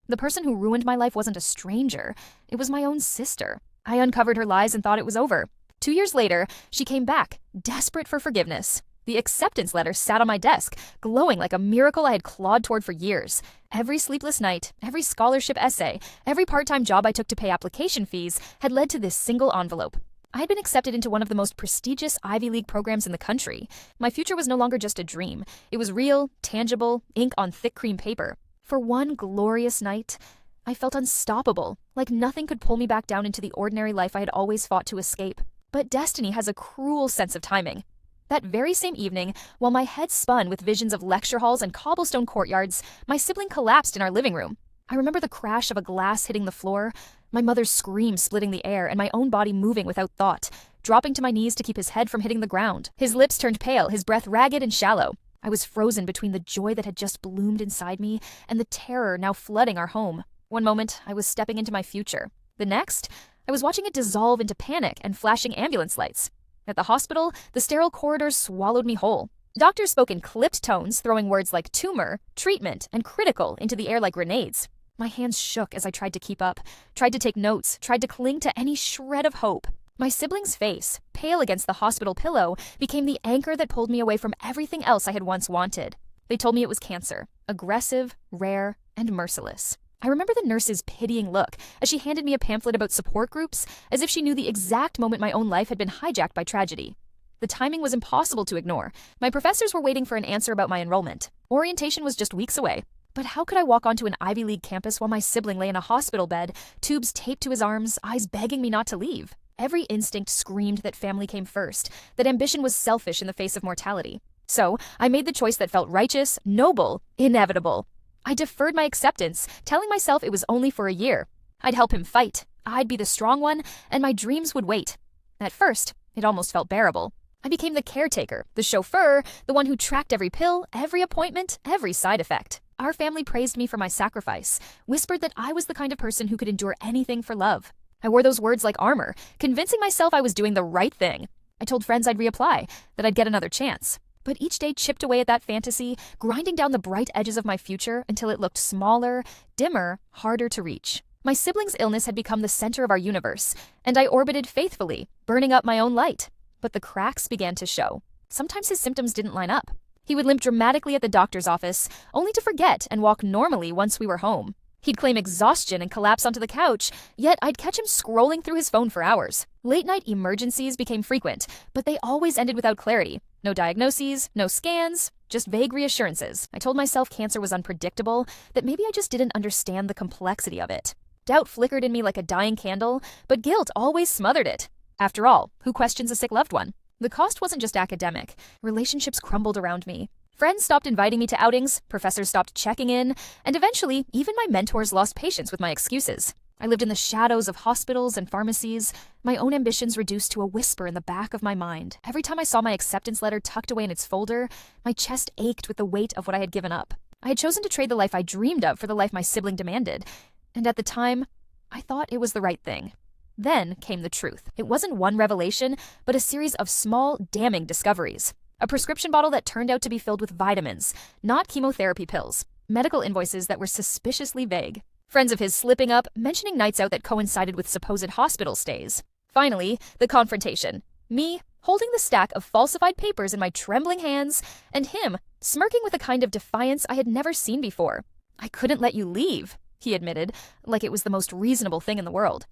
The person who ruined my life wasn't a stranger. It was my own sister. I uncovered her lies and thought it was over. 2 years later, she came back, desperate for forgiveness. The acceptance letter sat on my desk, glowing like a miracle I had clawed toward for years. Every sleepless night, every scholarship essay, every part-time job I took to pay application fees had led to this single envelope. I had been accepted into one of the most prestigious Ivy League programs in the country. My future was no longer just a dream. It was real, tangible, ink on thick cream paper. For one glorious night, I felt unstoppable, like nothing could pull me back down into the ordinary life I had always fought to escape. But destiny has a cruel sense of timing. That very same evening, while my head spun with visions of lecture halls and cobblestone courtyards, my sibling collapsed in our living room. I remember the crash of a glass hitting the floor, my mother's scream splitting the air, and my own body moving without thought, dropping to my knees to keep his head from hitting the ground. His lips turned pale, his breath ragged and shallow. I was frozen between the joy that had just bloomed inside me and the terror now flooding our home. One moment, I was stepping into my future. The next, I was watching it dissolve into panic and flashing ambulance lights. At the hospital, the sterile corridors swallowed me whole. Doctors spoke in clipped tones, throwing words like tumor, treatment, and critical into the air like grenades. My hands shook as I tried to keep up, tried to take notes, tried to cling to any shred of hope. My sibling's face, pale against the hospital pillow, became the anchor that pulled me away from everything else I had once wanted. They told me it was cancer, aggressive, rare, and merciless. I remember the nurse's pitying look as she handed me a pamphlet about support groups, as if she knew the exact moment my own life had been hijacked by tragedy. The timing was impossible to ignore. My professors were waiting for an answer about my enrollment. Orientation was just weeks away. But how could I walk onto an Ivy League campus while my sibling lay in a hospital bed, tubes taped to his arms, eyes begging me not to leave? Every instinct screamed that family came first, that ambition was selfish in the face of mortality. So I made the choice that felt righteous, noble, inevitable. I deferred my acceptance, telling myself it was only for a year. I'd help him fight, I'd be the strong one, and my dreams would wait. At first, it almost felt bearable. I became the caretaker, the chauffeur, the one who tracked every pill, every appointment, every side effect. Our family praised me for my sacrifice, whispered that I was the kind of person who could endure anything for love. I wore those words like armor, convincing myself I was doing the right thing. I told friends I'd reapply, that I'd get another chance. But each day chipped away at that fantasy, grinding down the bright edges of my future until it looked smaller, dimmer, harder to reach. My sibling's illness had become the center of our universe, and I orbited faithfully, burning up my own light. But the cracks began to show. Sometimes his symptoms didn't line up. He would limp dramatically at the doctor's office, only to forget and walk normally once we were home. He'd claim exhaustion and collapse onto the couch, yet I'd catch him scrolling through his phone for hours. Late-night emergencies became frequent, but they always ended without clarity. No diagnoses, no scans, just vague reassurances. I told myself cancer was unpredictable, that maybe I just didn't understand the complexity of it. Doubt flickered in me like a dying candle, but guilt always smothered it. After all, who questions a sick loved one? The cost wasn't just academic. Relationships crumbled around me. Friends stopped inviting me to outings, professors stopped checking in, and eventually, even my mentors lost patience with my excuses. I lived in the shadows of hospitals and pharmacies, my own ambitions reduced to a whisper in the back of my mind. Every time I saw my acceptance letter tucked away in its folder, my chest ached with the weight of what I had given up. I had chosen to trade the life I dreamed of for the life my sibling demanded, and at the time, I thought it was the right thing. Then came the truth. It wasn't one revelation, but a series of small, damning discoveries. A prescription bottle that turned out to be filled with vitamins, not chemotherapy pills. Medical invoices that were suspiciously vague. Friends of his slipping up, mentioning nights out that coincided with supposed hospital stays. Finally, the confrontation. Me, holding the stack of falsified papers in my trembling hands, and him, smirking with a kind of defiance I had never seen before. "I couldn't let you leave," he admitted, like it was the most reasonable thing in the world.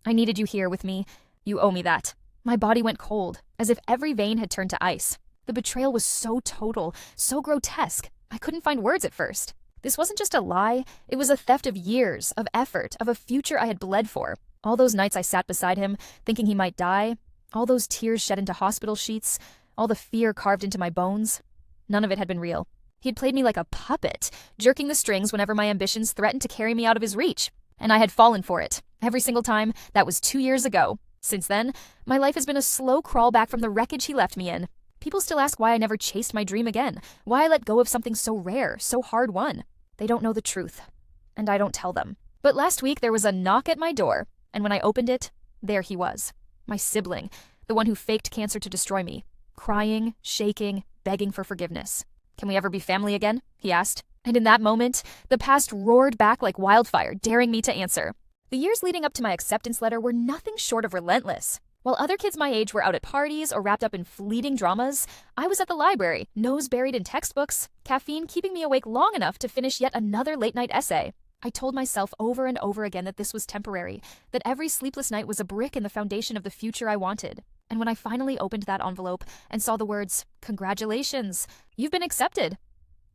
"I needed you here with me. You owe me that." My body went cold, as if every vein had turned to ice. The betrayal was so total, so grotesque, I couldn't find words at first. This wasn't just a lie, it was a theft of years, of effort, of a future I had bled for. All those nights I sat beside him, thinking he might die, all those tears shed into hospital sheets, all the fear carved into my bones, none of it had been real. He had played me like a puppet, jerking the strings whenever my ambitions threatened to carry me out of his reach. And I had fallen for it. Every single time. That was 2 years ago. Since then, my life has been a slow crawl back from the wreckage he left me in. People still ask why I never chased my dream again, why I let go of something so rare, so hard-won. They don't know the truth, and I don't tell them. But last week there was a knock at my door, and when I opened it, there he was. My sibling, the one who faked cancer to destroy me, crying, shaking, begging for forgiveness. "Can we ever be family again?" he asked. And in that moment, the past roared back like wildfire, daring me to answer. The years leading up to my acceptance letter were nothing short of relentless. While other kids my age were out at parties or wrapped up in fleeting dramas, I was at the library, nose buried in textbooks, caffeine keeping me awake long enough to finish yet another late-night essay. I told myself over and over again that this was temporary, that every sleepless night was a brick in the foundation of the future I wanted. And when I finally opened that envelope and saw the words, "Congratulations, you've been accepted,"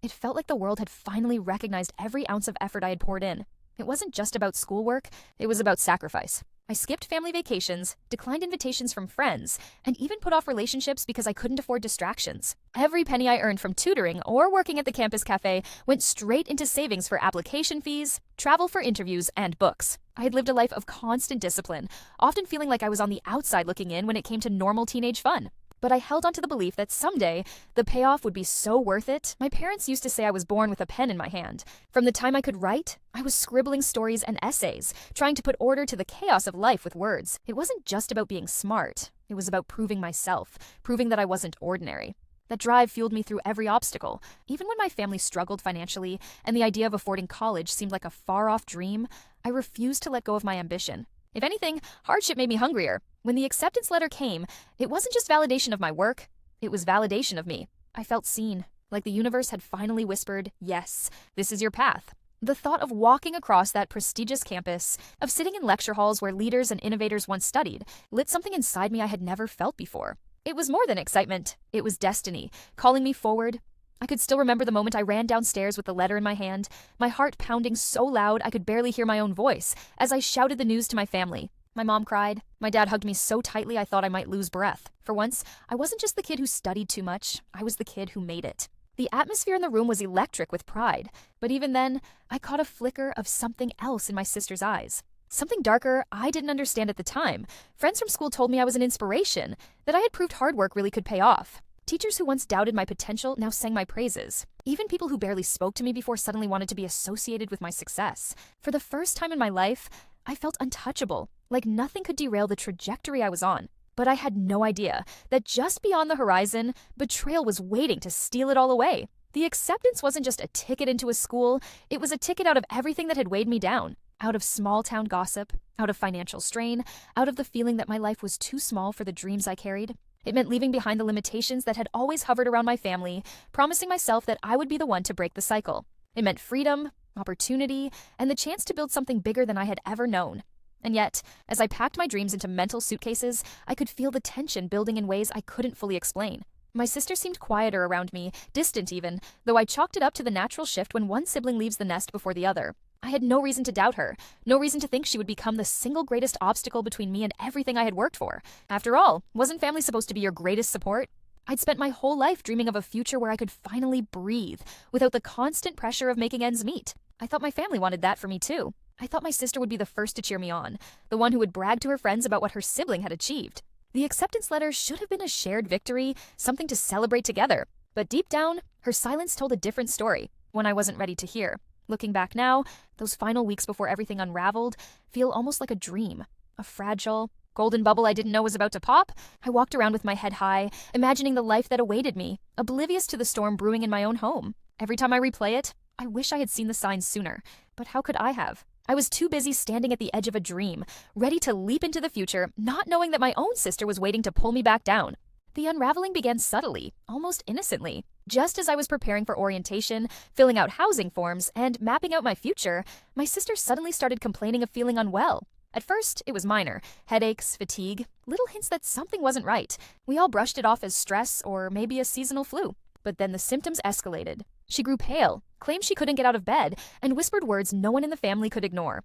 it felt like the world had finally recognized every ounce of effort I had poured in. It wasn't just about schoolwork, it was about sacrifice. I skipped family vacations, declined invitations from friends, and even put off relationships because I couldn't afford distractions. Every penny I earned from tutoring or working at the campus cafe went straight into savings for application fees, travel for interviews, and books. I had lived a life of constant discipline, often feeling like I was on the outside looking in when it came to normal teenage fun. But I held on to the belief that someday the payoff would be so worth it. My parents used to say I was born with a pen in my hand. From the time I could write, I was scribbling stories and essays, trying to put order to the chaos of life with words. It wasn't just about being smart. It was about proving myself, proving that I wasn't ordinary. That drive fueled me through every obstacle. Even when my family struggled financially and the idea of affording college seemed like a far-off dream, I refused to let go of my ambition. If anything, hardship made me hungrier. When the acceptance letter came, it wasn't just validation of my work, it was validation of me. I felt seen, like the universe had finally whispered, "Yes, this is your path." The thought of walking across that prestigious campus, of sitting in lecture halls where leaders and innovators once studied, lit something inside me I had never felt before. It was more than excitement. It was destiny, calling me forward. I could still remember the moment I ran downstairs with the letter in my hand, my heart pounding so loud I could barely hear my own voice as I shouted the news to my family. My mom cried. My dad hugged me so tightly I thought I might lose breath. For once, I wasn't just the kid who studied too much, I was the kid who made it. The atmosphere in the room was electric with pride, but even then, I caught a flicker of something else in my sister's eyes. Something darker I didn't understand at the time. Friends from school told me I was an inspiration, that I had proved hard work really could pay off. Teachers who once doubted my potential now sang my praises. Even people who barely spoke to me before suddenly wanted to be associated with my success. For the first time in my life, I felt untouchable, like nothing could derail the trajectory I was on. But I had no idea that just beyond the horizon, betrayal was waiting to steal it all away. The acceptance wasn't just a ticket into a school, it was a ticket out of everything that had weighed me down. Out of small-town gossip, out of financial strain, out of the feeling that my life was too small for the dreams I carried. It meant leaving behind the limitations that had always hovered around my family, promising myself that I would be the one to break the cycle. It meant freedom, opportunity, and the chance to build something bigger than I had ever known. And yet, as I packed my dreams into mental suitcases, I could feel the tension building in ways I couldn't fully explain. My sister seemed quieter around me, distant even, though I chalked it up to the natural shift when one sibling leaves the nest before the other. I had no reason to doubt her, no reason to think she would become the single greatest obstacle between me and everything I had worked for. After all, wasn't family supposed to be your greatest support? I'd spent my whole life dreaming of a future where I could finally breathe, without the constant pressure of making ends meet. I thought my family wanted that for me too. I thought my sister would be the first to cheer me on, the one who would brag to her friends about what her sibling had achieved. The acceptance letter should have been a shared victory, something to celebrate together. But deep down, her silence told a different story, one I wasn't ready to hear. Looking back now, those final weeks before everything unraveled feel almost like a dream. A fragile, golden bubble I didn't know was about to pop. I walked around with my head high, imagining the life that awaited me, oblivious to the storm brewing in my own home. Every time I replay it, I wish I had seen the signs sooner. But how could I have? I was too busy standing at the edge of a dream, ready to leap into the future, not knowing that my own sister was waiting to pull me back down. The unraveling began subtly, almost innocently. Just as I was preparing for orientation, filling out housing forms, and mapping out my future, my sister suddenly started complaining of feeling unwell. At first, it was minor. Headaches, fatigue, little hints that something wasn't right. We all brushed it off as stress or maybe a seasonal flu. But then the symptoms escalated. She grew pale, claimed she couldn't get out of bed, and whispered words no one in the family could ignore.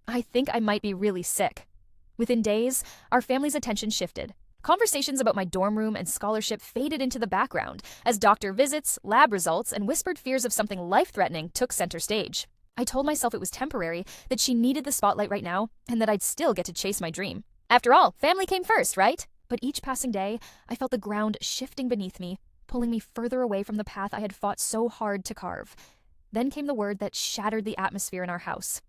I think I might be really sick. Within days, our family's attention shifted. Conversations about my dorm room and scholarship faded into the background as doctor visits, lab results, and whispered fears of something life-threatening took center stage. I told myself it was temporary, that she needed the spotlight right now, and that I'd still get to chase my dream. After all, family came first, right? But each passing day, I felt the ground shifting beneath me, pulling me further away from the path I had fought so hard to carve. Then came the word that shattered the atmosphere in our house.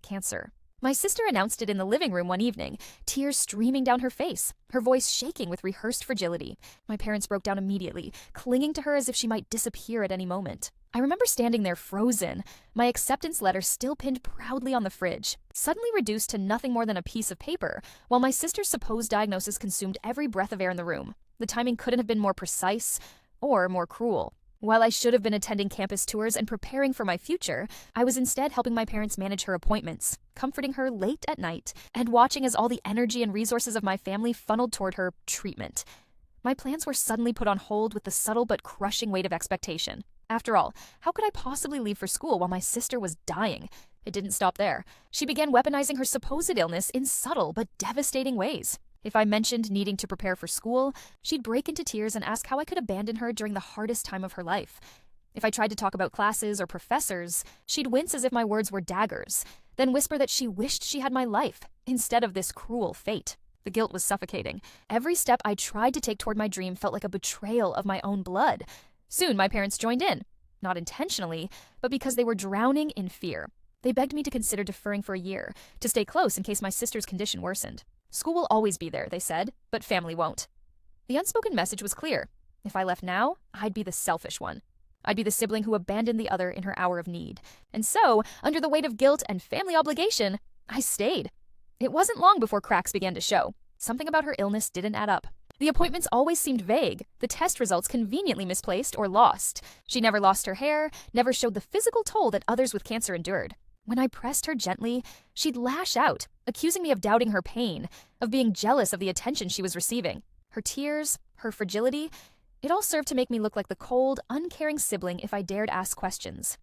Cancer. My sister announced it in the living room one evening, tears streaming down her face, her voice shaking with rehearsed fragility. My parents broke down immediately, clinging to her as if she might disappear at any moment. I remember standing there frozen, my acceptance letter still pinned proudly on the fridge, suddenly reduced to nothing more than a piece of paper, while my sister's supposed diagnosis consumed every breath of air in the room. The timing couldn't have been more precise or more cruel. While I should have been attending campus tours and preparing for my future, I was instead helping my parents manage her appointments, comforting her late at night, and watching as all the energy and resources of my family funneled toward her treatment. My plans were suddenly put on hold with the subtle but crushing weight of expectation. After all, how could I possibly leave for school while my sister was dying? It didn't stop there. She began weaponizing her supposed illness in subtle but devastating ways. If I mentioned needing to prepare for school, she'd break into tears and ask how I could abandon her during the hardest time of her life. If I tried to talk about classes or professors, she'd wince as if my words were daggers, then whisper that she wished she had my life instead of this cruel fate. The guilt was suffocating. Every step I tried to take toward my dream felt like a betrayal of my own blood. Soon my parents joined in, not intentionally, but because they were drowning in fear. They begged me to consider deferring for a year, to stay close in case my sister's condition worsened. School will always be there, they said, but family won't. The unspoken message was clear. If I left now, I'd be the selfish one. I'd be the sibling who abandoned the other in her hour of need. And so, under the weight of guilt and family obligation, I stayed. It wasn't long before cracks began to show. Something about her illness didn't add up. The appointments always seemed vague, the test results conveniently misplaced or lost. She never lost her hair, never showed the physical toll that others with cancer endured. When I pressed her gently, she'd lash out, accusing me of doubting her pain, of being jealous of the attention she was receiving. Her tears, her fragility, it all served to make me look like the cold, uncaring sibling if I dared ask questions.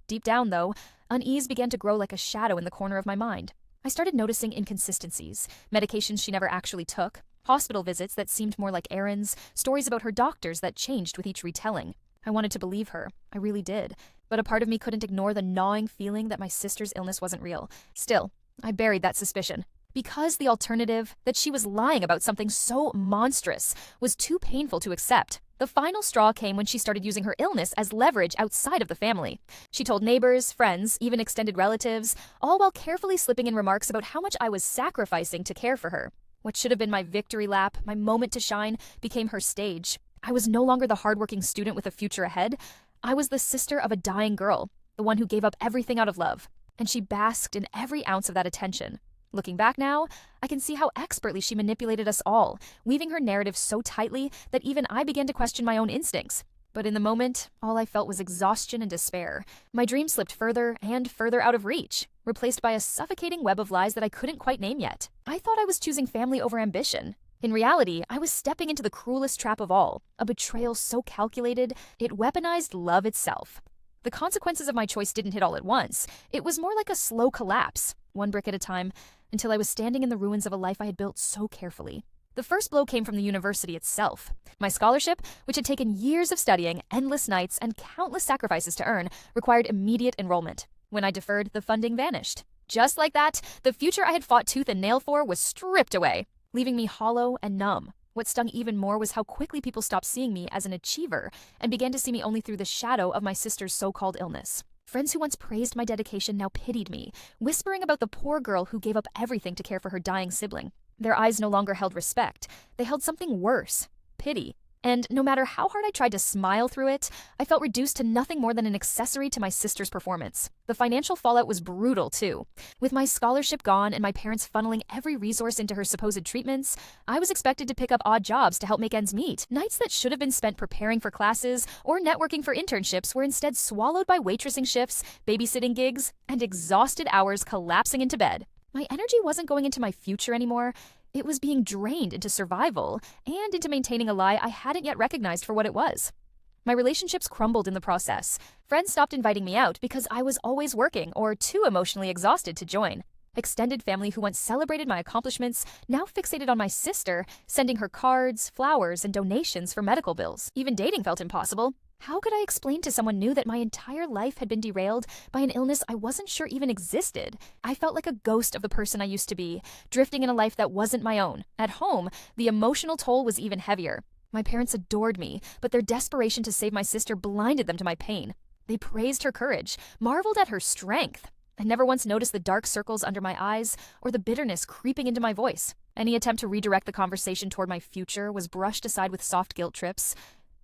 Deep down, though, unease began to grow like a shadow in the corner of my mind. I started noticing inconsistencies, medications she never actually took, hospital visits that seemed more like errands, stories about her doctors that changed with each retelling. I wanted to believe her, I really did, but a part of me couldn't ignore the gnawing feeling that my sister's illness wasn't real. Still, I buried that suspicion. Because the alternative, that she was lying about something so monstrous, was too painful to accept. The final straw came when she started using her illness as leverage outside of the family. She told neighbors, friends, even extended relatives, all while carefully slipping in remarks about how much I was sacrificing to care for her. What should have been my victory lap, my moment to shine, became her stage. I was no longer the hardworking student with a future ahead. I was the sister of a dying girl, the one who gave up everything out of love. And she basked in every ounce of that attention. Looking back now, I can see how expertly she manipulated us all, weaving her narrative so tightly that even I began to question my own instincts. But in the moment, all I felt was exhaustion and despair. My dream slipped further and further out of reach, replaced by a suffocating web of lies that I couldn't quite name yet. I thought I was choosing family over ambition. In reality, I was stepping into the cruelest trap of all, a betrayal so calculated, it weaponized love itself. The consequences of my choice didn't hit all at once. It was more like a slow collapse, one brick at a time, until I was standing in the ruins of a life I had built so carefully. The first blow came from the university itself. My scholarship, which had taken years of studying, endless nights, and countless sacrifices to earn, required immediate enrollment. When I deferred, the funding vanished. Just like that, the future I had fought tooth and nail for was stripped away, leaving me hollow and numb. What stung even more was how quickly people stopped seeing me as an achiever and began to see me only through the shadow of my sister's so-called illness. Friends who once praised my dedication now pitied me, whispering about the poor girl who gave up everything to care for her dying sibling. Their eyes no longer held respect. They held something worse, pity. And no matter how hard I tried to smile through it, I felt reduced to nothing more than an accessory to my sister's performance. The financial fallout was brutal, too. With my scholarship gone and my parents funneling every resource into her supposed treatments, I was expected to pick up odd jobs to help make ends meet. Nights that should have been spent preparing for classes or networking for internships were instead swallowed by waitressing shifts, babysitting gigs, and exhausted hours collapsing into bed. My energy wasn't going into my future anymore. It was being drained into survival and into maintaining a lie I hadn't yet recognized for what it was. My relationships crumbled in the process. Friends stopped inviting me out because I was always working or too emotionally exhausted to join. Extended family who once celebrated my accomplishments now fixated on my sister, sending her cards, flowers, and donations for medical bills. Even dating felt impossible. How could I explain to someone new that my entire life had been derailed by an illness I wasn't sure even existed? I felt like a ghost of the person I used to be, drifting in a life that wasn't my own. At home, the emotional toll was even heavier. My parents adored me, but their desperation to save my sister blinded them to my pain. They praised her courage, marveled at her strength. I never once noticed the dark circles under my eyes or the bitterness creeping into my voice. Any attempt to redirect the conversation toward my future was brushed aside with soft guilt trips.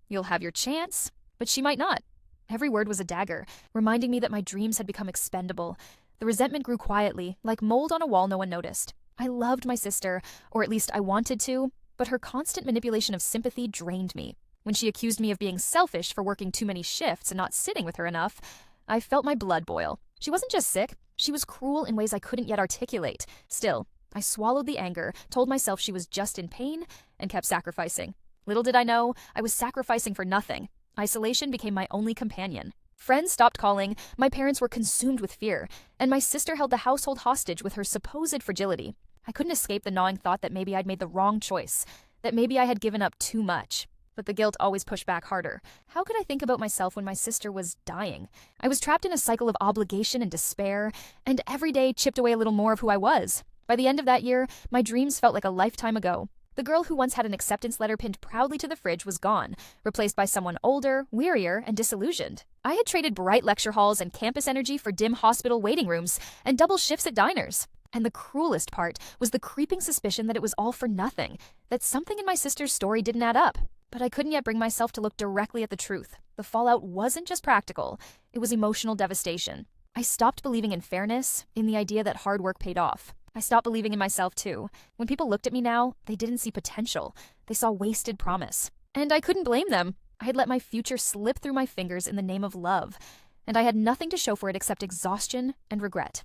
You'll have your chance, but she might not. Every word was a dagger, reminding me that my dreams had become expendable. The resentment grew quietly, like mold on a wall no one noticed. I loved my sister, or at least I wanted to, but her constant manipulation of sympathy drained me. When she accused me of being selfish for working too many shifts and not sitting with her enough, I felt my blood boil. She wasn't just sick, she was cruel in ways I couldn't yet articulate. Still, I swallowed the anger, told myself she was just in pain, and kept sacrificing. Little did I know, I was sacrificing for nothing. Isolation became my only companion. Friends stopped calling, my parents were consumed with fear, and my sister held the household hostage with her supposed fragility. I couldn't escape the gnawing thought that maybe I'd made the wrong choice, that maybe I had given up too much. But the guilt always pushed back harder. How could I think about myself when my sister was dying? I was trapped in a cycle of obligation and despair, and every day chipped away a little more of who I was. By the end of that year, my dreams felt like a lifetime ago. The girl who once had an acceptance letter pinned proudly to the fridge was gone, replaced by someone older, wearier, and disillusioned. I had traded bright lecture halls and campus energy for dim hospital waiting rooms and double shifts at diners. And the cruelest part was the creeping suspicion that it was all for nothing, that something in my sister's story didn't add up. But I couldn't yet bring myself to look directly at the truth. The fallout wasn't just practical, it was emotional devastation. I stopped believing in fairness, in the idea that hard work paid off. I stopped believing in myself too. When people looked at me now, they didn't see potential. They saw wasted promise. And I couldn't blame them. I had let my future slip through my fingers in the name of love, and I had nothing to show for it except exhaustion and regret.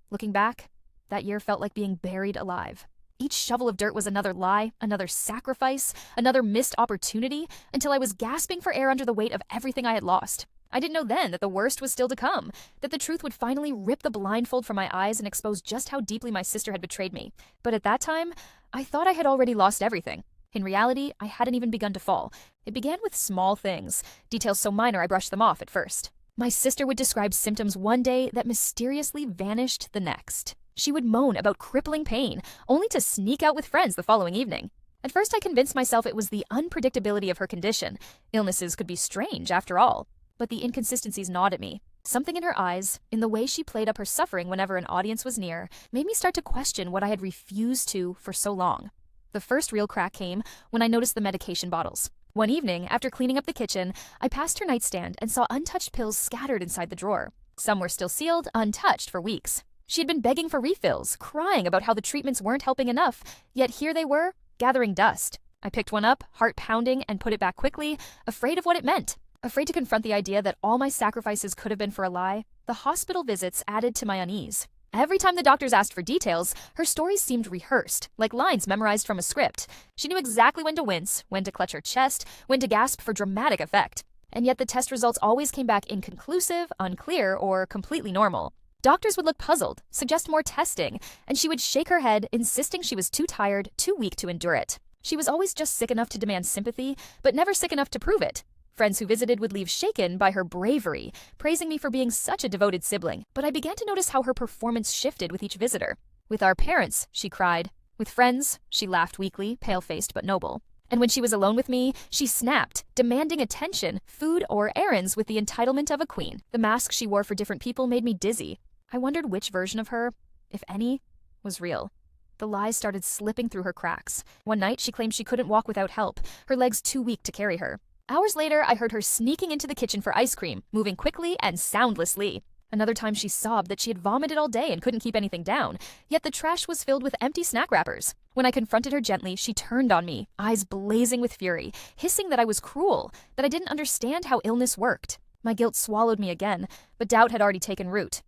Looking back, that year felt like being buried alive. Each shovel of dirt was another lie, another sacrifice, another missed opportunity, until I was gasping for air under the weight of everything I had lost. I didn't know then that the worst was still to come, that the truth would finally rip the blindfold from my eyes and expose just how deeply my sister had betrayed me. But at that time, I thought I had already lost everything. In reality, I hadn't even begun to fall. It began with small things, details so minor I brushed them off at first. My sister would describe symptoms one day that mysteriously vanished the next. She would moan about crippling pain, only to sneak out with friends the following evening. At first, I convinced myself it was the unpredictability of her condition. Illnesses could be strange, after all. But the inconsistencies gnawed at me. Something in her eyes, in the way she played up her suffering whenever an audience was near, made me start to question what I had refused to for so long. The first real crack came when I noticed the medication bottles. One evening, after cleaning up the kitchen, I passed her nightstand and saw untouched pills scattered inside the drawer. Some were still sealed, untouched for weeks. She had been begging for refills, crying about how the treatments weren't helping enough, yet here they were, gathering dust. I picked one up, heart pounding, and put it back quickly, afraid of what it meant. Afraid to confront the idea that all my sacrifices could have been for a lie, the hospital visits added to my unease. Every time the doctors asked for details, her stories seemed rehearsed, like lines memorized from a script. She knew exactly when to wince, when to clutch her chest, when to gasp for dramatic effect. And yet the test results always came back inconclusive, unclear, or completely normal. Doctors would look puzzled, suggest more testing, and she would shake her head, insisting she was too tired, too weak to endure it. She was always just sick enough to demand sympathy, but never sick enough to prove it. Friends who visited would leave shaken by her bravery, praising me for being such a devoted sibling, but I began to notice how her performance shifted with each visitor. With our parents, she cried. With friends, she laughed weakly, pale-faced but noble. And when she was alone with me, she snapped, demanding attention, food, or errands with the entitlement of a queen. The masks she wore for different people made me dizzy. I wondered which version of her, if any, was real. The lies started slipping through her cracks. One night, she claimed she couldn't walk without help, her legs too weak to carry her. Hours later, I heard her sneaking into the kitchen for ice cream, moving quickly and soundlessly. Another time she sobbed that she had vomited all day and couldn't keep anything down, yet the trash was filled with empty snack wrappers. When I confronted her gently, she turned on me, eyes blazing with fury, hissing that I was cruel, that I didn't understand how illness worked. My guilt swallowed me again, but doubt had already taken root.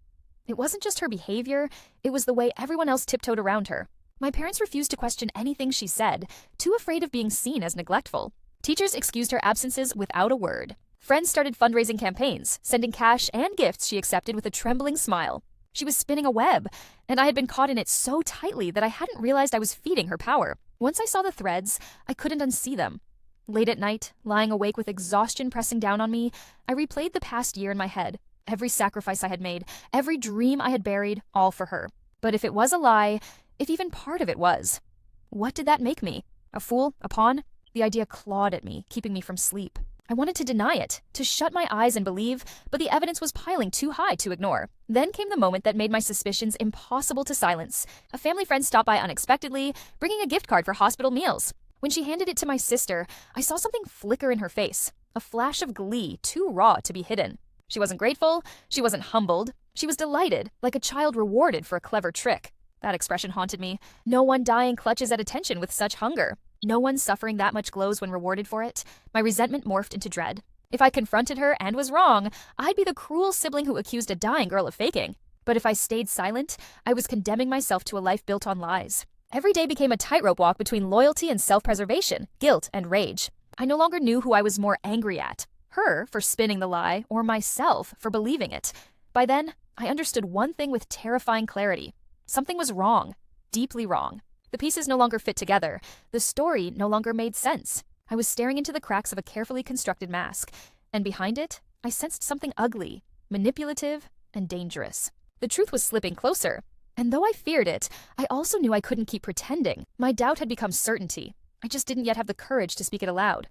It wasn't just her behavior, it was the way everyone else tiptoed around her. My parents refused to question anything she said, too afraid of being seen as neglectful. Teachers excused her absences without a word. Friends started fundraising campaigns, sending cash and gifts she accepted with a trembling smile. She was spinning a web, and I had been caught in it so tightly that I hadn't realized I was feeding her power. Once I saw the threads, I couldn't unsee them. Late at night, lying awake with exhaustion pressing down on me, I replayed the past year in my head. Every sacrifice I had made, every dream I had buried, all for her. But if it was a lie, if even part of it was, what did that make me? A fool? A pawn? The idea clawed at me, keeping me from sleep. I wanted to deny it, to shut my eyes and believe, but the evidence was piling too high to ignore. Then came the moment that made my suspicions impossible to silence. A family friend stopped by unexpectedly, bringing a gift card for hospital meals. When she handed it to my sister, I saw something flicker in her face, a flash of glee too raw to be hidden. She wasn't grateful, she wasn't humbled, she was delighted, like a child rewarded for a clever trick. That expression haunted me. No one dying clutches at attention with such hunger. No one suffering that much glows when rewarded for it. My resentment morphed into dread. If I confronted her and was wrong, I'd be the cruel sibling who accused a dying girl of faking. But if I stayed silent, I was condemning myself to a life built on lies. Every day became a tightrope walk between loyalty and self-preservation, guilt and rage. I no longer knew who I was more angry at. Her for spinning the lie, or myself for believing it. By then, I understood one thing with terrifying clarity. Something was wrong. Deeply wrong. The pieces no longer fit together. The story no longer made sense. I was staring into the cracks of a carefully constructed mask, and behind it, I sensed something ugly, manipulative, and dangerous. The truth was slipping closer, and though I feared it, I also knew I couldn't keep pretending. My doubt had become certainty. I just didn't yet have the courage to speak it aloud.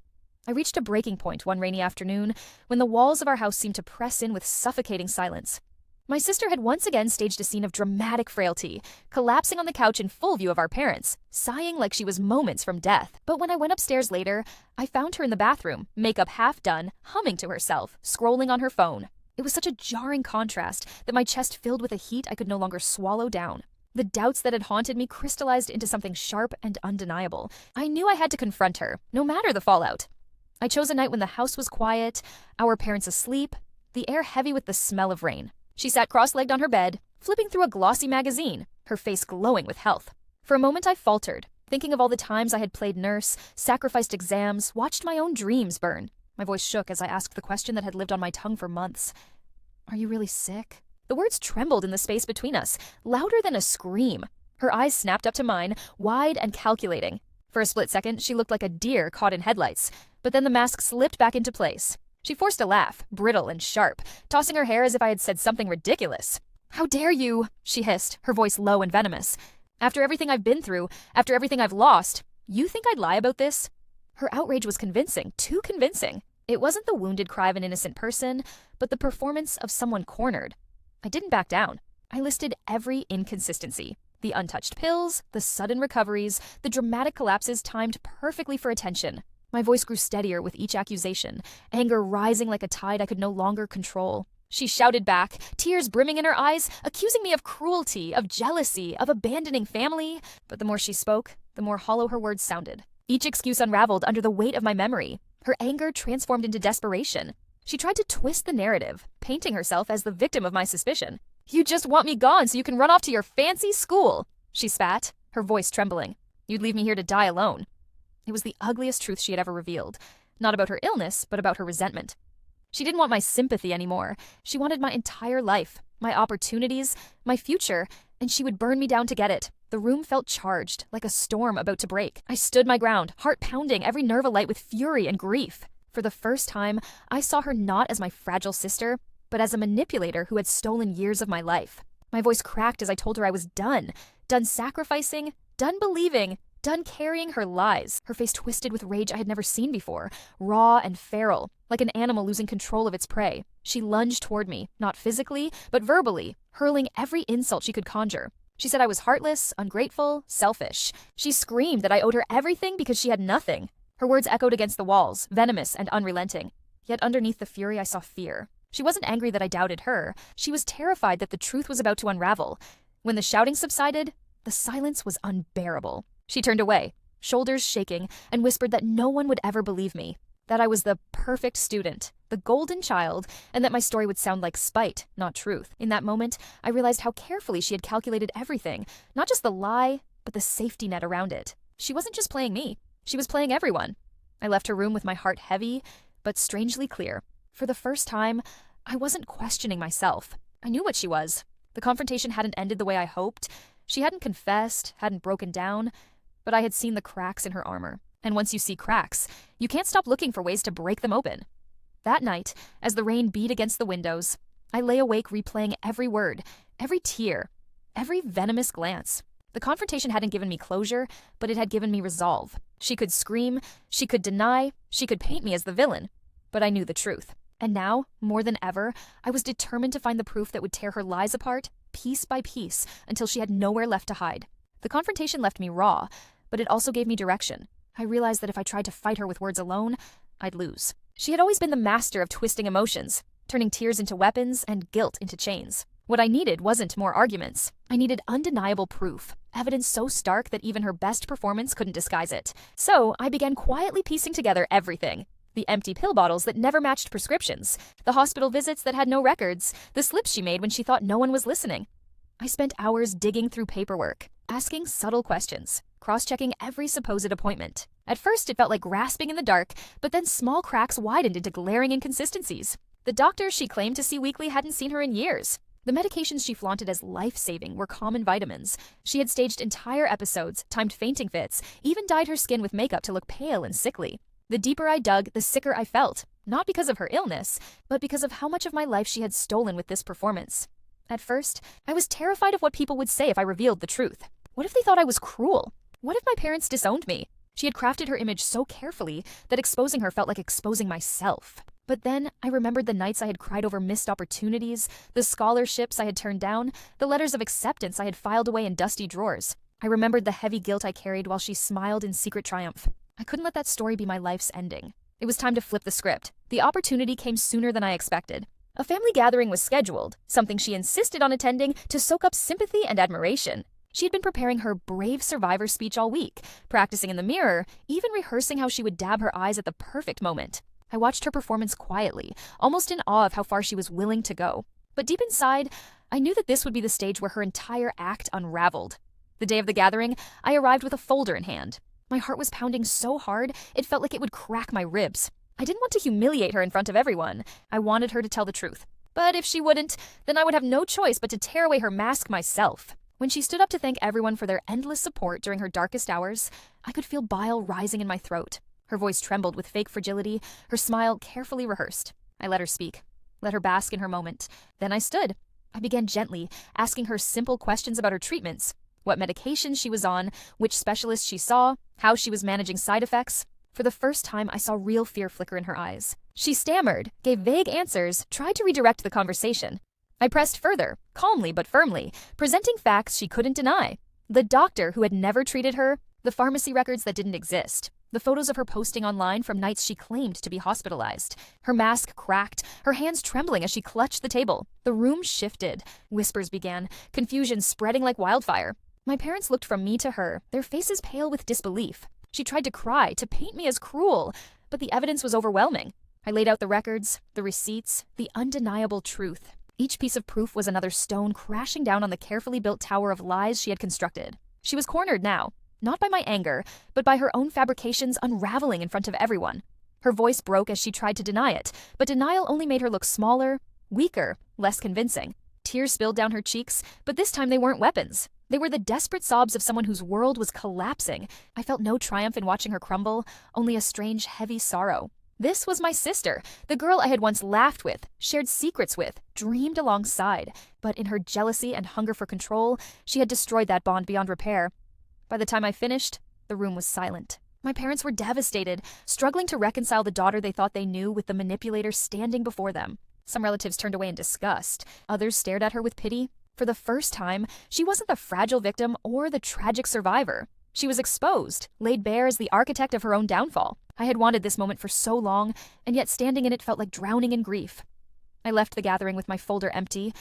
I reached a breaking point one rainy afternoon when the walls of our house seemed to press in with suffocating silence. My sister had once again staged a scene of dramatic frailty, collapsing on the couch in full view of our parents, sighing like she was moments from death. But when I went upstairs later, I found her in the bathroom, makeup half done, humming to herself, scrolling on her phone. It was such a jarring contrast that my chest filled with a heat I could no longer swallow down. The doubts that had haunted me crystallized into something sharp and undeniable. I knew I had to confront her, no matter the fallout. I chose a night when the house was quiet, our parents asleep, the air heavy with the smell of rain. She sat cross-legged on her bed, flipping through a glossy magazine, her face glowing with health. For a moment I faltered, thinking of all the times I had played nurse, sacrificed exams, watched my own dreams burn. My voice shook as I asked the question that had lived on my tongue for months. "Are you really sick?" The words trembled in the space between us, louder than a scream. Her eyes snapped up to mine, wide and calculating. For a split second, she looked like a deer caught in headlights, but then the mask slipped back into place. She forced a laugh, brittle and sharp, tossing her hair as if I had said something ridiculous. "How dare you?" she hissed, her voice low and venomous. "After everything I've been through, after everything I've lost, you think I'd lie about this?" Her outrage was convincing, too convincing. It wasn't the wounded cry of an innocent person, but the performance of someone cornered. I didn't back down. I listed every inconsistency. The untouched pills, the sudden recoveries, the dramatic collapses timed perfectly for attention. My voice grew steadier with each accusation, anger rising like a tide I could no longer control. She shouted back, tears brimming in her eyes, accusing me of cruelty, of jealousy, of abandoning family. But the more she spoke, the more hollow her words sounded. Each excuse unraveled under the weight of my memory. Her anger transformed into desperation. She tried to twist the narrative, painting herself as the victim of my suspicion. "You just want me gone so you can run off to your fancy school," she spat, her voice trembling. "You'd leave me here to die alone." It was the ugliest truth she had ever revealed, not about her illness, but about her resentment. She didn't want my sympathy anymore. She wanted my entire life, my opportunities, my future, and she would burn me down to get it. The room felt charged, like a storm about to break. I stood my ground, heart pounding, every nerve alight with fury and grief. For the first time, I saw her not as my fragile sister, but as a manipulator who had stolen years of my life. My voice cracked as I told her I was done sacrificing, done believing, done carrying her lies. Her face twisted with rage I had never seen before, raw and feral, like an animal losing control of its prey. She lunged toward me, not physically, but verbally, hurling every insult she could conjure. She said I was heartless, ungrateful, selfish. She screamed that I owed her everything because she had nothing. Her words echoed against the walls, venomous and unrelenting. Yet underneath the fury I saw fear. She wasn't angry that I doubted her. She was terrified that the truth was about to unravel. When the shouting subsided, the silence was unbearable. She turned away, shoulders shaking, and whispered that no one would ever believe me, that I was the perfect student, the golden child, and that my story would sound like spite, not truth. In that moment, I realized how carefully she had calculated everything, not just the lie, but the safety net around it. She wasn't just playing me, she was playing everyone. I left her room with my heart heavy, but strangely clear. For the first time, I wasn't questioning myself. I knew what she was. The confrontation hadn't ended the way I hoped. She hadn't confessed, hadn't broken down, but I had seen the cracks in her armor. And once you see cracks, you can't stop looking for ways to break them open. That night, as the rain beat against the windows, I lay awake replaying every word, every tear, every venomous glance. The confrontation hadn't given me closure, but it had given me resolve. She could scream, she could deny, she could paint me as the villain. but I knew the truth. And now, more than ever, I was determined to find the proof that would tear her lies apart, piece by piece, until she had nowhere left to hide. The confrontation left me raw, but it also gave me direction. I realized that if I tried to fight her with words alone, I'd lose. She had always been the master of twisting emotions, turning tears into weapons and guilt into chains. What I needed wasn't more arguments. I needed undeniable proof, evidence so stark that even her best performance couldn't disguise it. So I began quietly piecing together everything. The empty pill bottles that never matched prescriptions, the hospital visits that had no records, the slips she made when she thought no one was listening. I spent hours digging through paperwork, asking subtle questions, cross-checking every supposed appointment. At first, it felt like grasping in the dark, but then small cracks widened into glaring inconsistencies. The doctors she claimed to see weekly hadn't seen her in years. The medications she flaunted as life-saving were common vitamins. She had staged entire episodes, timed fainting fits, even dyed her skin with makeup to look pale and sickly. The deeper I dug, the sicker I felt, not because of her illness, but because of how much of my life she had stolen with this performance. At first, I was terrified of what people would say if I revealed the truth. What if they thought I was cruel? What if my parents disowned me? She had crafted her image so carefully that exposing her felt like exposing myself. But then I remembered the nights I had cried over missed opportunities, the scholarships I had turned down, the letters of acceptance I had filed away in dusty drawers. I remembered the heavy guilt I carried while she smiled in secret triumph. I couldn't let that story be my life's ending. It was time to flip the script. The opportunity came sooner than I expected. A family gathering was scheduled, something she insisted on attending to soak up sympathy and admiration. She had been preparing her brave survivor speech all week, practicing in the mirror, even rehearsing how she would dab her eyes at the perfect moment. I watched her performance quietly, almost in awe of how far she was willing to go. But deep inside, I knew that this would be the stage where her entire act unraveled. The day of the gathering, I arrived with a folder in hand. My heart was pounding so hard, it felt like it would crack my ribs. I didn't want to humiliate her in front of everyone. I wanted her to tell the truth. But if she wouldn't, then I would have no choice but to tear away her mask myself. When she stood up to thank everyone for their endless support during her darkest hours, I could feel bile rising in my throat. Her voice trembled with fake fragility, her smile carefully rehearsed. I let her speak, let her bask in her moment. Then I stood. I began gently, asking her simple questions about her treatments, what medications she was on, which specialists she saw, how she was managing side effects. For the first time, I saw real fear flicker in her eyes. She stammered, gave vague answers, tried to redirect the conversation. I pressed further, calmly but firmly, presenting facts she couldn't deny. The doctor who had never treated her, the pharmacy records that didn't exist, the photos of her posting online from nights she claimed to be hospitalized. Her mask cracked, her hands trembling as she clutched the table. The room shifted. Whispers began, confusion spreading like wildfire. My parents looked from me to her, their faces pale with disbelief. She tried to cry, to paint me as cruel, but the evidence was overwhelming. I laid out the records, the receipts, the undeniable truth. Each piece of proof was another stone crashing down on the carefully built tower of lies she had constructed. She was cornered now, not by my anger, but by her own fabrications unraveling in front of everyone. Her voice broke as she tried to deny it, but denial only made her look smaller, weaker, less convincing. Tears spilled down her cheeks, but this time they weren't weapons. They were the desperate sobs of someone whose world was collapsing. I felt no triumph in watching her crumble, only a strange, heavy sorrow. This was my sister, the girl I had once laughed with, shared secrets with, dreamed alongside. But in her jealousy and hunger for control, she had destroyed that bond beyond repair. By the time I finished, the room was silent. My parents were devastated, struggling to reconcile the daughter they thought they knew with the manipulator standing before them. Some relatives turned away in disgust. Others stared at her with pity. For the first time, she wasn't the fragile victim or the tragic survivor. She was exposed, laid bare as the architect of her own downfall. I had wanted this moment for so long, and yet standing in it felt like drowning in grief. I left the gathering with my folder empty,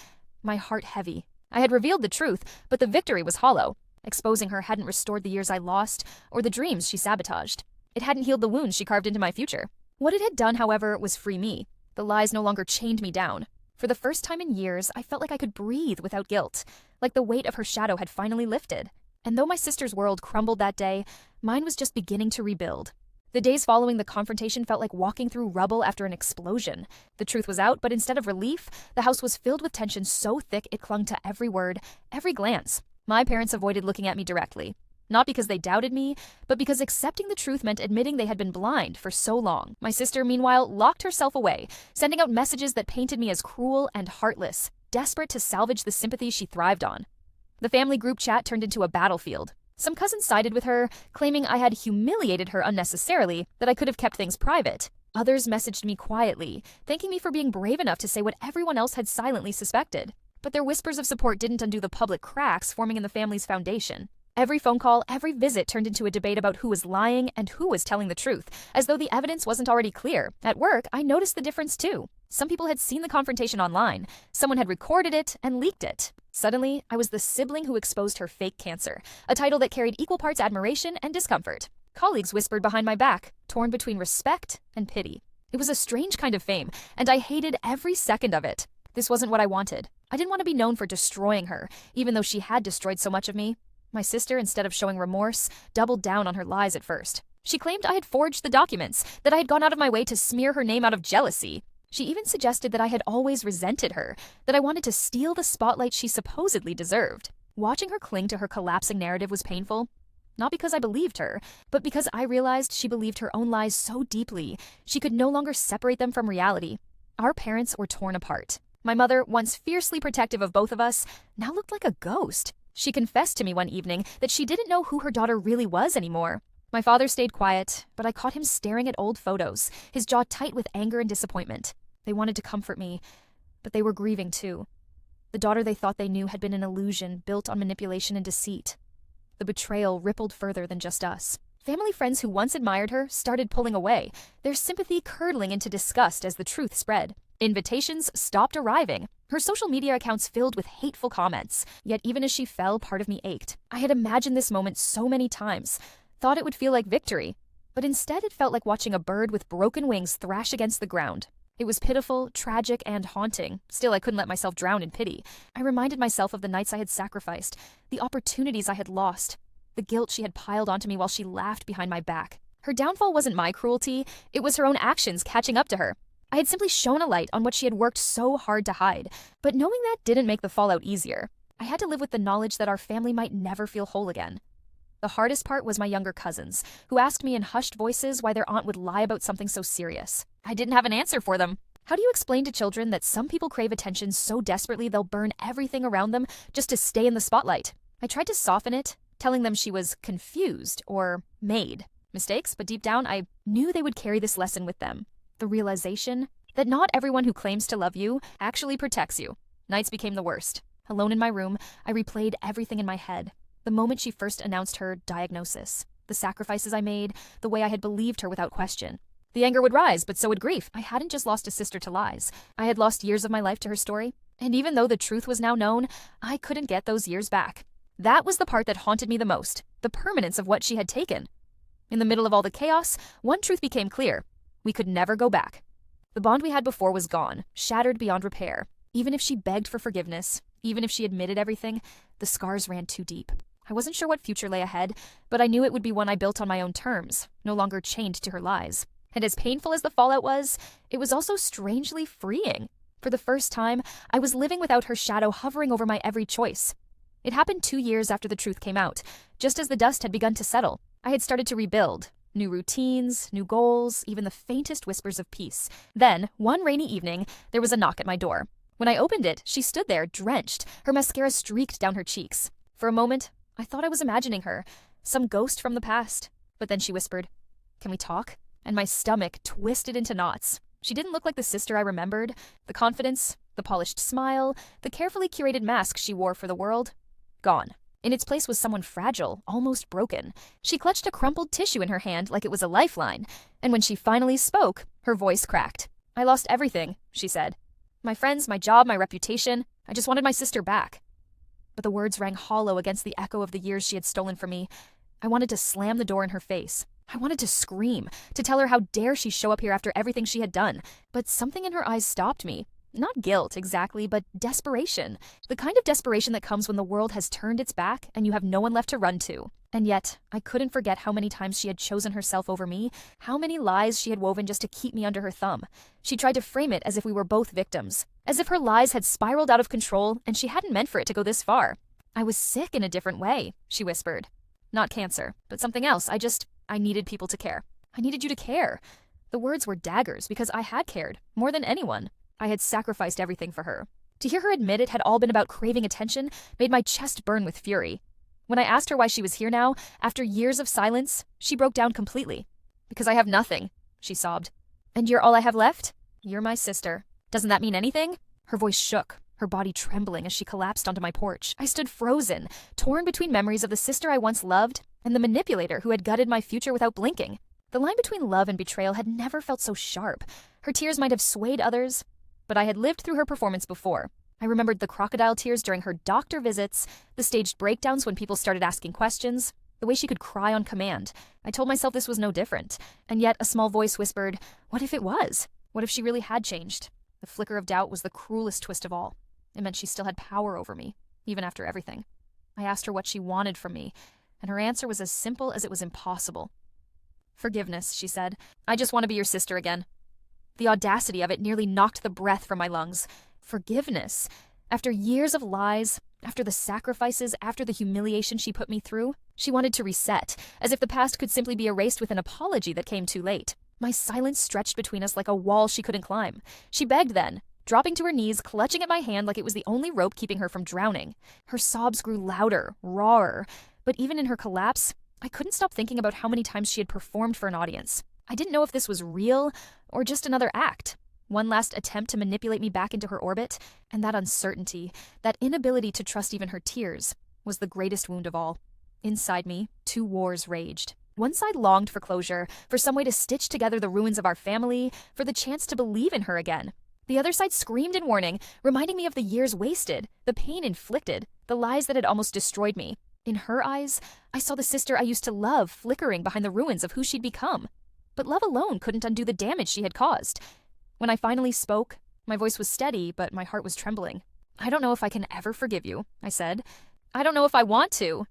my heart heavy. I had revealed the truth, but the victory was hollow. Exposing her hadn't restored the years I lost, or the dreams she sabotaged. It hadn't healed the wounds she carved into my future. What it had done, however, was free me. The lies no longer chained me down. For the first time in years, I felt like I could breathe without guilt, like the weight of her shadow had finally lifted. And though my sister's world crumbled that day, mine was just beginning to rebuild. The days following the confrontation felt like walking through rubble after an explosion. The truth was out, but instead of relief, the house was filled with tension so thick it clung to every word, every glance. My parents avoided looking at me directly. Not because they doubted me, but because accepting the truth meant admitting they had been blind for so long. My sister, meanwhile, locked herself away, sending out messages that painted me as cruel and heartless, desperate to salvage the sympathy she thrived on. The family group chat turned into a battlefield. Some cousins sided with her, claiming I had humiliated her unnecessarily, that I could have kept things private. Others messaged me quietly, thanking me for being brave enough to say what everyone else had silently suspected. But their whispers of support didn't undo the public cracks forming in the family's foundation. Every phone call, every visit turned into a debate about who was lying and who was telling the truth, as though the evidence wasn't already clear. At work, I noticed the difference too. Some people had seen the confrontation online, someone had recorded it and leaked it. Suddenly, I was the sibling who exposed her fake cancer, a title that carried equal parts admiration and discomfort. Colleagues whispered behind my back, torn between respect and pity. It was a strange kind of fame, and I hated every second of it. This wasn't what I wanted. I didn't want to be known for destroying her, even though she had destroyed so much of me. My sister, instead of showing remorse, doubled down on her lies at first. She claimed I had forged the documents, that I had gone out of my way to smear her name out of jealousy. She even suggested that I had always resented her, that I wanted to steal the spotlight she supposedly deserved. Watching her cling to her collapsing narrative was painful. Not because I believed her, but because I realized she believed her own lies so deeply, she could no longer separate them from reality. Our parents were torn apart. My mother, once fiercely protective of both of us, now looked like a ghost. She confessed to me one evening that she didn't know who her daughter really was anymore. My father stayed quiet, but I caught him staring at old photos, his jaw tight with anger and disappointment. They wanted to comfort me, but they were grieving too. The daughter they thought they knew had been an illusion built on manipulation and deceit. The betrayal rippled further than just us. Family friends who once admired her started pulling away, their sympathy curdling into disgust as the truth spread. Invitations stopped arriving. Her social media accounts filled with hateful comments. Yet even as she fell, part of me ached. I had imagined this moment so many times, thought it would feel like victory. But instead it felt like watching a bird with broken wings thrash against the ground. It was pitiful, tragic, and haunting. Still, I couldn't let myself drown in pity. I reminded myself of the nights I had sacrificed, the opportunities I had lost, the guilt she had piled onto me while she laughed behind my back. Her downfall wasn't my cruelty, it was her own actions catching up to her. I had simply shone a light on what she had worked so hard to hide, but knowing that didn't make the fallout easier. I had to live with the knowledge that our family might never feel whole again. The hardest part was my younger cousins, who asked me in hushed voices why their aunt would lie about something so serious. I didn't have an answer for them. How do you explain to children that some people crave attention so desperately they'll burn everything around them just to stay in the spotlight? I tried to soften it, telling them she was confused or made mistakes, but deep down I knew they would carry this lesson with them. The realization that not everyone who claims to love you actually protects you. Nights became the worst. Alone in my room, I replayed everything in my head. The moment she first announced her diagnosis, the sacrifices I made, the way I had believed her without question. The anger would rise, but so would grief. I hadn't just lost a sister to lies. I had lost years of my life to her story. And even though the truth was now known, I couldn't get those years back. That was the part that haunted me the most, the permanence of what she had taken. In the middle of all the chaos, one truth became clear. We could never go back. The bond we had before was gone, shattered beyond repair. Even if she begged for forgiveness, even if she admitted everything, the scars ran too deep. I wasn't sure what future lay ahead, but I knew it would be one I built on my own terms, no longer chained to her lies. And as painful as the fallout was, it was also strangely freeing. For the first time, I was living without her shadow hovering over my every choice. It happened 2 years after the truth came out, just as the dust had begun to settle. I had started to rebuild. New routines, new goals, even the faintest whispers of peace. Then, one rainy evening, there was a knock at my door. When I opened it, she stood there, drenched, her mascara streaked down her cheeks. For a moment, I thought I was imagining her, some ghost from the past. But then she whispered, "Can we talk?" And my stomach twisted into knots. She didn't look like the sister I remembered. The confidence, the polished smile, the carefully curated mask she wore for the world, gone. In its place was someone fragile, almost broken. She clutched a crumpled tissue in her hand like it was a lifeline. And when she finally spoke, her voice cracked. "I lost everything," she said. "My friends, my job, my reputation. I just wanted my sister back." But the words rang hollow against the echo of the years she had stolen from me. I wanted to slam the door in her face. I wanted to scream, to tell her how dare she show up here after everything she had done. But something in her eyes stopped me. Not guilt, exactly, but desperation. The kind of desperation that comes when the world has turned its back and you have no one left to run to. And yet, I couldn't forget how many times she had chosen herself over me, how many lies she had woven just to keep me under her thumb. She tried to frame it as if we were both victims, as if her lies had spiraled out of control and she hadn't meant for it to go this far. "I was sick in a different way," she whispered. "Not cancer, but something else. I needed people to care. I needed you to care." The words were daggers because I had cared, more than anyone. I had sacrificed everything for her. To hear her admit it had all been about craving attention made my chest burn with fury. When I asked her why she was here now, after years of silence, she broke down completely. "Because I have nothing," she sobbed. And you're all I have left? You're my sister. Doesn't that mean anything? Her voice shook, her body trembling as she collapsed onto my porch. I stood frozen, torn between memories of the sister I once loved and the manipulator who had gutted my future without blinking. The line between love and betrayal had never felt so sharp. Her tears might have swayed others, but I had lived through her performance before. I remembered the crocodile tears during her doctor visits, the staged breakdowns when people started asking questions, the way she could cry on command. I told myself this was no different, and yet a small voice whispered, what if it was? What if she really had changed? The flicker of doubt was the cruelest twist of all. It meant she still had power over me, even after everything. I asked her what she wanted from me, and her answer was as simple as it was impossible. Forgiveness, she said. I just want to be your sister again. The audacity of it nearly knocked the breath from my lungs. Forgiveness. After years of lies, after the sacrifices, after the humiliation she put me through, she wanted to reset, as if the past could simply be erased with an apology that came too late. My silence stretched between us like a wall she couldn't climb. She begged then, dropping to her knees, clutching at my hand like it was the only rope keeping her from drowning. Her sobs grew louder, rawer, but even in her collapse, I couldn't stop thinking about how many times she had performed for an audience. I didn't know if this was real or just another act. One last attempt to manipulate me back into her orbit, and that uncertainty, that inability to trust even her tears, was the greatest wound of all. Inside me, two wars raged. One side longed for closure, for some way to stitch together the ruins of our family, for the chance to believe in her again. The other side screamed in warning, reminding me of the years wasted, the pain inflicted, the lies that had almost destroyed me. In her eyes, I saw the sister I used to love flickering behind the ruins of who she'd become. But love alone couldn't undo the damage she had caused. When I finally spoke, my voice was steady, but my heart was trembling. I don't know if I can ever forgive you, I said. I don't know if I want to.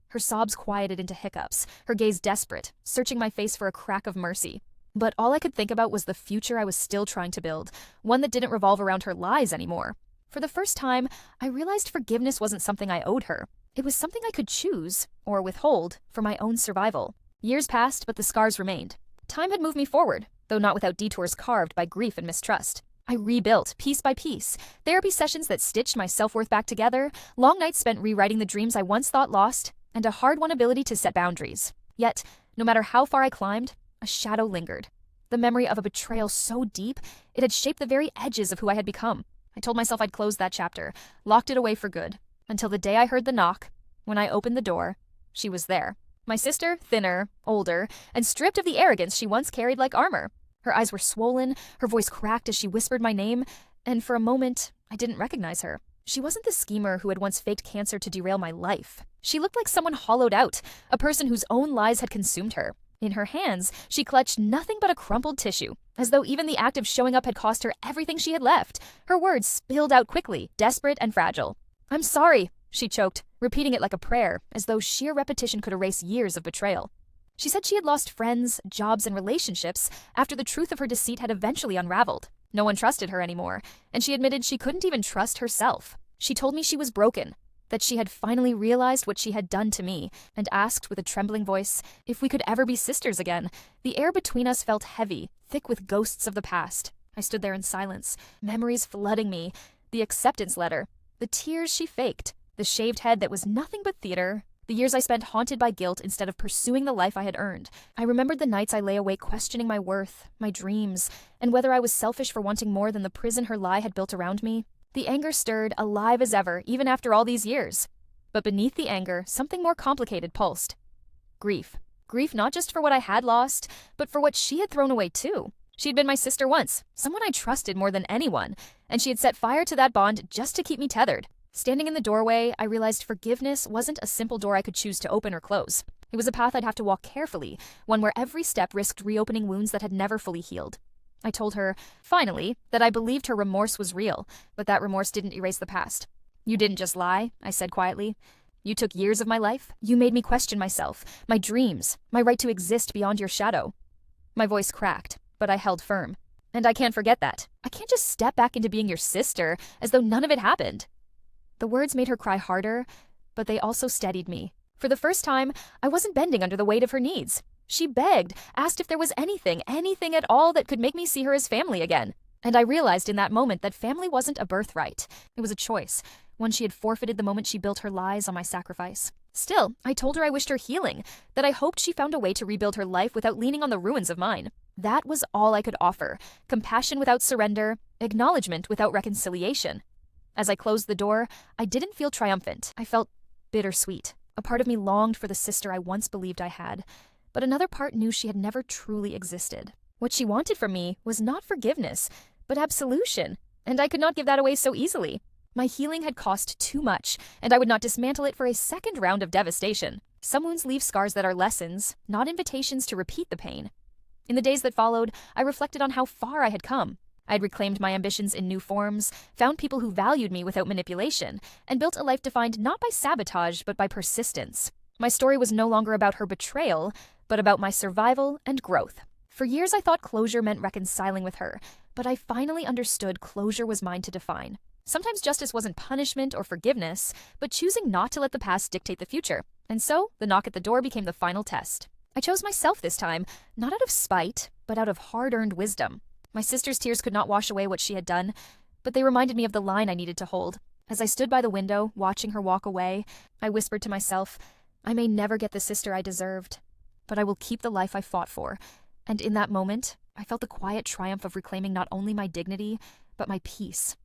Her sobs quieted into hiccups, her gaze desperate, searching my face for a crack of mercy. But all I could think about was the future I was still trying to build, one that didn't revolve around her lies anymore. For the first time, I realized forgiveness wasn't something I owed her. It was something I could choose, or withhold, for my own survival. Years passed, but the scars remained. Time had moved me forward, though not without detours carved by grief and mistrust. I rebuilt, piece by piece, therapy sessions that stitched my self-worth back together, long nights spent rewriting the dreams I once thought lost, and a hard-won ability to set boundaries. Yet, no matter how far I climbed, a shadow lingered. The memory of a betrayal so deep, it had shaped the very edges of who I had become. I told myself I'd closed that chapter, locked it away for good, until the day I heard the knock. When I opened the door, she was there. My sister, thinner, older, and stripped of the arrogance she once carried like armor. Her eyes were swollen, her voice cracked as she whispered my name, and for a moment, I didn't recognize her. She wasn't the schemer who had once faked cancer to derail my life. She looked like someone hollowed out, a person whose own lies had consumed her. In her hands, she clutched nothing but a crumpled tissue, as though even the act of showing up had cost her everything she had left. Her words spilled out quickly, desperate and fragile. "I'm sorry," she choked, repeating it like a prayer, as though sheer repetition could erase years of betrayal. She said she had lost friends, jobs, and relationships after the truth of her deceit had eventually unraveled. No one trusted her anymore, and she admitted she couldn't even trust herself. She told me she was broken, that she had finally realized what she had done to me, and asked with a trembling voice if we could ever be sisters again. The air between us felt heavy, thick with ghosts of the past. I stood there in silence, memories flooding me, the acceptance letter, the tears she faked, the shaved head that was nothing but theater, the years I spent haunted by guilt instead of pursuing the life I had earned. I remembered the nights I lay awake questioning my worth, my dreams, and whether I was selfish for wanting more than the prison her lie had built around me. The anger stirred, alive as ever, even after all these years. But beneath the anger, something more complicated pulsed. Grief. Grief not just for what I had lost, but for what she had thrown away too. She'd been my sister once, someone I trusted more than anyone, and she had set fire to that bond just to keep me tethered. Standing in the doorway, I realized forgiveness wasn't a simple door I could choose to open or close. It was a path I'd have to walk carefully, one where every step risked reopening wounds that had never fully healed. I told her, finally, that I believed her remorse was real, but that remorse didn't erase the past. "You didn't just lie," I said quietly. "You took years of my life. You made me question myself, my dreams, my right to exist beyond your shadow." My voice cracked, but I held firm. "And I can't forget that. I can't just step back into being your sister as though none of it happened." The words made her cry harder, but they also steadied me. For the first time, I wasn't bending under the weight of her needs. She begged, asked if there was anything at all that could make me see her as family again. And I realized in that moment that family wasn't a birthright. It was a choice, one she had forfeited the moment she built her lies on my sacrifice. Still, I told her I wished her healing, that I hoped she found a way to rebuild her life without leaning on the ruins of mine. That was all I could offer: compassion without surrender, acknowledgement without reconciliation. As I closed the door, I didn't feel triumphant. I felt bittersweet. A part of me longed for the sister I once believed I had, but another part knew she had never truly existed. What she wanted from me was not forgiveness, but absolution, and I could not give that away so easily. My healing had cost too much, and I would not dismantle it for a second round of devastation. Some wounds leave scars that are lessons, not invitations to repeat the pain. In the days that followed, I reflected on how far I had come. I had reclaimed my ambitions in new forms, found people who valued me without manipulation, and built a life defined not by sabotage but by persistence. My story was no longer about her betrayal, but about my survival and growth. For years I thought closure meant reconciling with her, but I finally understood closure was mine to define. Sometimes justice wasn't punishment or forgiveness, but choosing not to let the past dictate the future. And so, the knock at the door became the final test. I chose myself this time, not out of spite, but out of hard-earned wisdom. My sister's tears could not wash away what she had done, but they reminded me of the line I needed to hold. As I stood by the window, watching her walk away, I whispered to myself, I may never get the sister I deserved, but I will keep the life I fought for. And in that moment, I felt the quiet triumph of reclaiming not only my dignity, but my peace.